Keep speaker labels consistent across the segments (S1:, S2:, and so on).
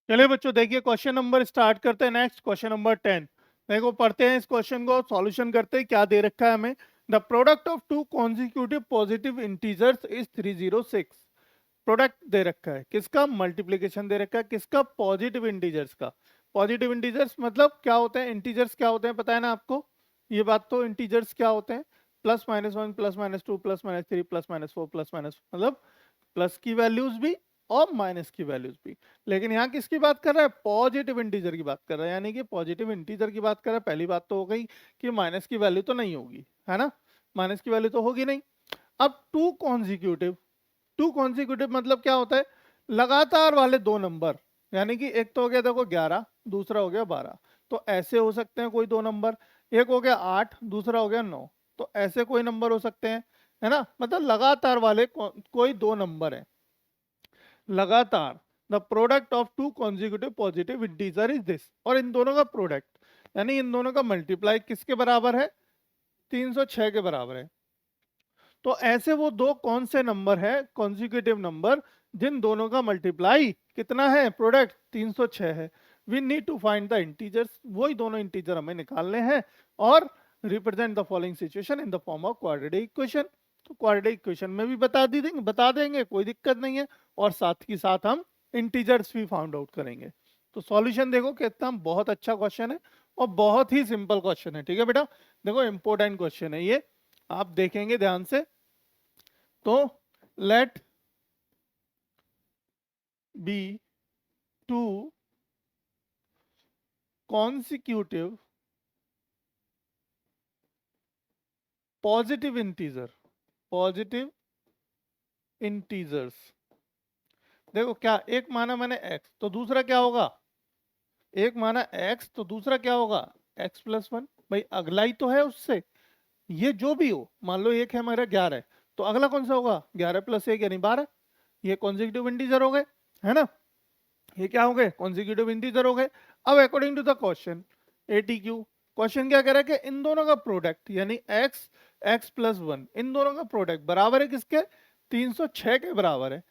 S1: चलिए बच्चों, देखिए क्वेश्चन नंबर स्टार्ट करते हैं। Next question number 10। देखो पढ़ते हैं इस क्वेश्चन को, सॉल्यूशन करते हैं। क्या दे रखा है हमें? The product of two consecutive positive integers is 306। Product दे रखा है किसका? मल्टीप्लीकेशन दे रखा है किसका? पॉजिटिव इंटीजर्स का। पॉजिटिव इंटीजर्स मतलब क्या होते हैं? इंटीजर्स क्या होते हैं पता है ना आपको? ये बात तो, इंटीजर्स क्या होते हैं? Plus minus one, plus minus two, plus minus three, plus minus four, plus minus, मतलब प्लस की वैल्यूज भी और माइनस की वैल्यूज भी। लेकिन यहाँ किसकी बात कर रहा है? पॉजिटिव इंटीजर की बात कर रहा है, यानी कि पॉजिटिव इंटीजर की बात कर रहा है। पहली बात तो हो गई कि माइनस की वैल्यू तो नहीं होगी, है ना? माइनस की वैल्यू तो होगी नहीं। अब टू कॉन्जिक्यूटिव, टू कॉन्जिक्यूटिव मतलब क्या होता है? लगातार वाले दो नंबर, यानी कि एक तो हो गया देखो 11, दूसरा हो गया 12। तो ऐसे हो सकते हैं कोई दो नंबर। एक हो गया 8, दूसरा हो गया 9। तो ऐसे कोई नंबर हो सकते हैं, है ना? मतलब लगातार वाले कोई दो नंबर है लगातार। The product of two consecutive positive integer is this. और इन दोनों का प्रोडक्ट यानी इन दोनों का मल्टीप्लाई किसके बराबर है? 306 के बराबर है। तो ऐसे वो दो कौन से नंबर है कॉन्जिक्यूटिव नंबर जिन दोनों का मल्टीप्लाई कितना है? प्रोडक्ट 306 है। We need to find the integers, वही दोनों इंटीजर हमें निकालने हैं और represent the following situation in the form of quadratic equation. तो क्वाड्रेटिक इक्वेशन में भी बता देंगे, कोई दिक्कत नहीं है। और साथ ही साथ हम इंटीजर्स भी फाउंड आउट करेंगे। तो सॉल्यूशन देखो कितना बहुत अच्छा क्वेश्चन है और बहुत ही सिंपल क्वेश्चन है। ठीक है बेटा, देखो इंपॉर्टेंट क्वेश्चन है ये, आप देखेंगे ध्यान से। तो let be two consecutive positive integer, positive integers. देखो क्या, एक माना मैंने x तो दूसरा क्या होगा? एक माना x तो दूसरा क्या होगा? x plus one. भाई अगला ही तो है उससे, ये जो भी हो। मान लो एक है हमारा 11, तो अगला कौन सा होगा? 11 प्लस एक यानी 12। ये कॉन्जिक्यूटिव इंटीजर हो गए, है ना? ये क्या हो गए? कॉन्जिक्यूटिव इंटीजर हो गए। अब according to the question ATQ, question क्या कह रहा है कि इन दोनों का प्रोडक्ट यानी x, x प्लस वन, इन दोनों का प्रोडक्ट बराबर है किसके? 306 के बराबर है।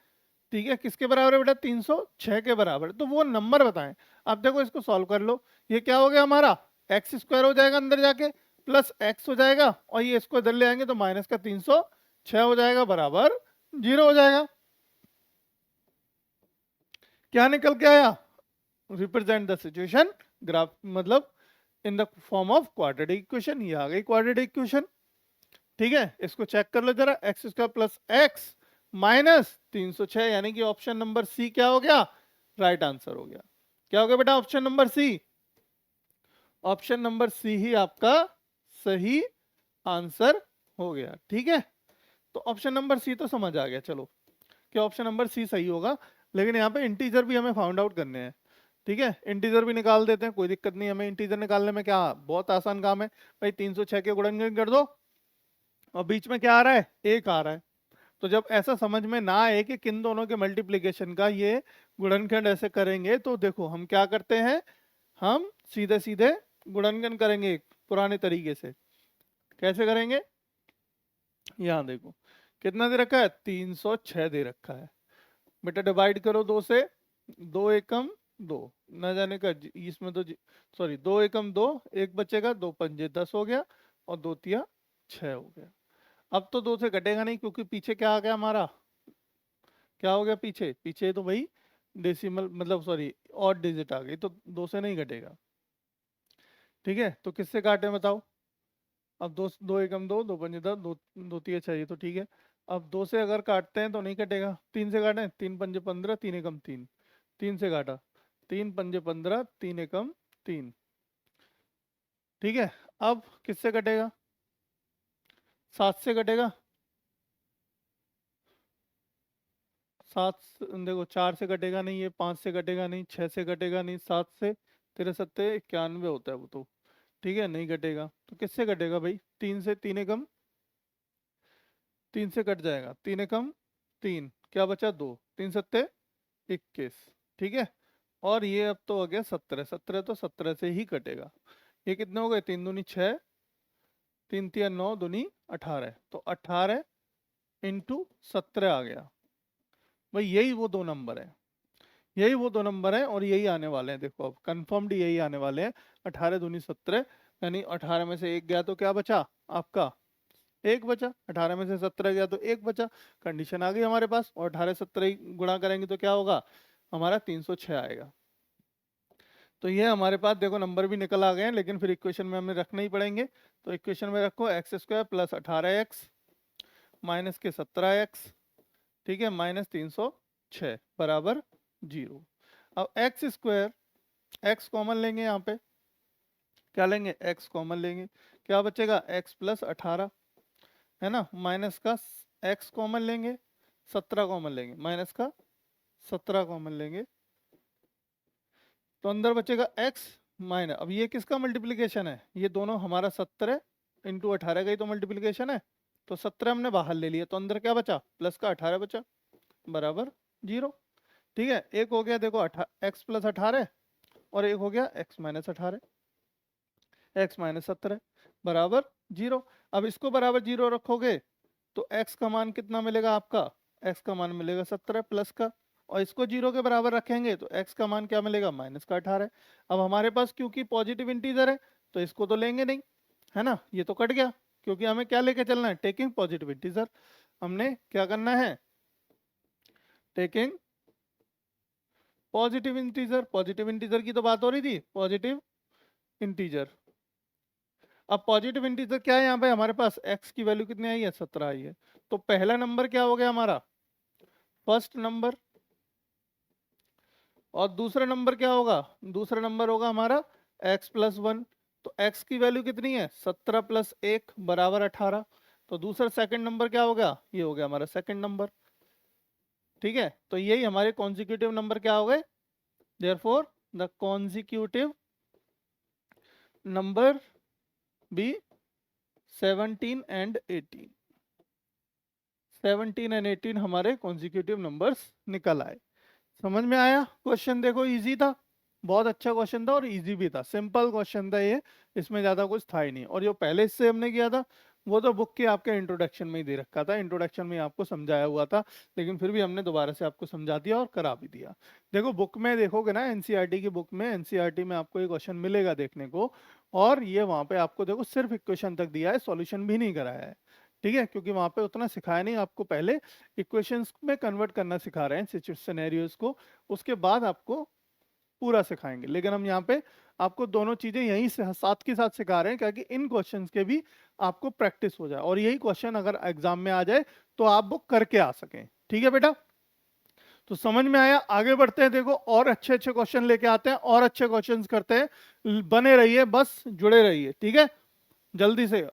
S1: ठीक है, किसके बराबर है बेटा? 306 के बराबर। तो वो नंबर बताएं। अब देखो इसको सॉल्व कर लो। ये क्या हो गया हमारा? एक्स स्क्वायर हो जाएगा अंदर जाके, प्लस एक्स हो जाएगा, और ये इसको इधर ले आएंगे तो माइनस का 306 हो जाएगा, बराबर 0 हो जाएगा। क्या निकल के आया? रिप्रेजेंट द सिचुएशन ग्राफ, मतलब इन the form of quadratic equation. ये आ गई क्वाड्रेटिक इक्वेशन। ठीक है, इसको चेक कर लो जरा। X square plus x minus 306, यानी कि ऑप्शन नंबर सी क्या हो गया? राइट आंसर हो गया। क्या हो गया बेटा? Option number C. Option number C ही आपका सही आंसर हो गया। ठीक है, तो ऑप्शन नंबर सी तो समझ आ गया, चलो कि ऑप्शन नंबर सी सही होगा। लेकिन यहाँ पे इंटीजर भी हमें फाउंड आउट करने हैं। ठीक है, इंटीजर भी निकाल देते हैं, कोई दिक्कत नहीं। हमें इंटीजर निकालने में क्या, बहुत आसान काम है भाई। 306 के गुणनखंड कर दो और बीच में क्या आ रहा है? एक आ रहा है। तो जब ऐसा समझ में ना आए कि किन दोनों के मल्टीप्लीकेशन का ये गुणनखंड ऐसे करेंगे, तो देखो हम क्या करते हैं, हम सीधे सीधे गुणनखंड करेंगे पुराने तरीके से। कैसे करेंगे? यहाँ देखो कितना दे रखा है? 306 दे रखा है बेटा। डिवाइड करो दो से, दो एकम दो, न जाने का इसमें तो सॉरी, दो एकम दो, एक बचेगा, दो पंजे 10 हो गया और दो तिया 6 हो गया। अब तो दो से घटेगा नहीं, क्योंकि पीछे क्या आ गया हमारा? क्या हो गया पीछे? पीछे तो भाई डेसिमल, मतलब सॉरी ऑड डिजिट आ गई, तो दो से नहीं घटेगा। ठीक है, तो किससे काटे बताओ? अब दो, दो एकम दो, दो पंजे 10, दो दो तिया 6, तो ठीक है। अब दो से अगर काटते हैं तो नहीं कटेगा। तीन से काटें, तीन पंजे 15, तीन एकम तीन, तीन से काटा, तीन पंजे 15, तीन एकम तीन। ठीक है, अब किससे कटेगा? 7 से कटेगा। देखो 4 से कटेगा नहीं, ये 5 से कटेगा नहीं, 6 से कटेगा नहीं, 7 से, तेरे सत्ते 91 होता है वो तो। ठीक है, नहीं कटेगा। तो किससे कटेगा भाई? तीन से, तीन एकम तीन से कट जाएगा, तीन एकम तीन, क्या बचा? दो, तीन सत्ते 21। ठीक है, और ये अब तो हो गया 17, 17 तो 17 से ही कटेगा। ये कितने हो गए? तीन दूनी 6, तीन तिया 9, दूनी 18, तो 18 इंटू 17 आ गया। भाई यही वो दो नंबर है, यही वो दो नंबर हैं और यही आने वाले हैं। देखो अब कंफर्म्ड यही आने वाले हैं। 18 दूनी 17, यानी 18 में से एक गया तो क्या बचा आपका, एक बचा। 18 में से 17 गया तो एक बचा। कंडीशन आ गई हमारे पास, और 18 17 गुणा करेंगे तो क्या होगा हमारा 306 आएगा। तो ये हमारे पास देखो नंबर भी निकल आ गए हैं, लेकिन फिर इक्वेशन में हमें रखने ही पड़ेंगे। तो इक्वेशन में रखो x square plus 18x minus के 17x, ठीक है, माइनस 306 बराबर 0। अब एक्स स्क्वायर, एक्स कॉमन लेंगे यहाँ पे, क्या लेंगे एक्स कॉमन लेंगे, क्या बचेगा एक्स प्लस 18, है ना, माइनस का एक्स कॉमन लेंगे, 17 कॉमन लेंगे, माइनस का 17 कॉमन लेंगे, तो अंदर बचेगा x माइनस, अब ये किसका मल्टीप्लिकेशन है, ये दोनों हमारा 17 इंटू 18 का ही तो मल्टीप्लिकेशन है। तो 17 हमने बाहर ले लिया, तो अंदर क्या बचा प्लस का 18 बचा बराबर 0। ठीक है, एक हो गया देखो x प्लस 18 और एक हो गया x माइनस 18, x माइनस 17 बराबर 0। अब इसको बराबर 0 रखोगे तो x का मान कितना मिलेगा आपका, x का मान मिलेगा 17 प्लस का, और इसको 0 के बराबर रखेंगे तो x का मान क्या मिलेगा माइनस का 18। अब हमारे पास क्योंकि पॉजिटिव इंटीजर है तो इसको तो लेंगे नहीं, है ना, ये तो कट गया, क्योंकि हमें क्या लेके चलना है टेकिंग पॉजिटिव इंटीजर। हमने क्या करना है taking positive integer, positive integer की तो बात हो रही थी, पॉजिटिव इंटीजर। अब पॉजिटिव इंटीजर क्या है यहाँ पे हमारे पास, x की वैल्यू कितनी आई है 17 आई है। तो पहला नंबर क्या हो गया हमारा फर्स्ट नंबर, और दूसरा नंबर क्या होगा, दूसरा नंबर होगा हमारा x प्लस 1। तो x की वैल्यू कितनी है 17 प्लस 1 बराबर 18। तो दूसरा सेकंड नंबर क्या हो गया, ये हो गया हमारा सेकंड नंबर। ठीक है, तो यही हमारे कॉन्जिक्यूटिव नंबर क्या हो गए, therefore the consecutive number be 17 and 18, 17 and 18 हमारे कॉन्जिक्यूटिव नंबर्स निकल आए। समझ में आया क्वेश्चन, देखो इजी था, बहुत अच्छा क्वेश्चन था और इजी भी था, सिंपल क्वेश्चन था ये, इसमें ज्यादा कुछ था ही नहीं। और जो पहले इससे हमने किया था वो तो बुक के आपके इंट्रोडक्शन में ही दे रखा था, इंट्रोडक्शन में आपको समझाया हुआ था, लेकिन फिर भी हमने दोबारा से आपको समझा दिया और करा भी दिया। देखो बुक में देखोगे ना, एनसीईआरटी की बुक में, एनसीईआरटी में आपको ये क्वेश्चन मिलेगा देखने को, और ये वहां पे आपको देखो सिर्फ इक्वेशन तक दिया है, सॉल्यूशन भी नहीं कराया है। ठीक है, क्योंकि वहां पे उतना सिखाया नहीं आपको, पहले इक्वेशंस में कन्वर्ट करना सिखा रहे हैं सिनेरियोज को, उसके बाद आपको पूरा सिखाएंगे। लेकिन हम यहाँ पे आपको दोनों चीजें यहीं से साथ के साथ सिखा रहे हैं, ताकि इन क्वेश्चंस के भी आपको प्रैक्टिस हो जाए, और यही क्वेश्चन अगर एग्जाम में आ जाए तो आप वो करके आ सकें। ठीक है बेटा, तो समझ में आया, आगे बढ़ते हैं। देखो और अच्छे अच्छे क्वेश्चन लेके आते हैं, और अच्छे क्वेश्चंस करते हैं, बने रहिए, बस जुड़े रहिए, ठीक है, जल्दी से।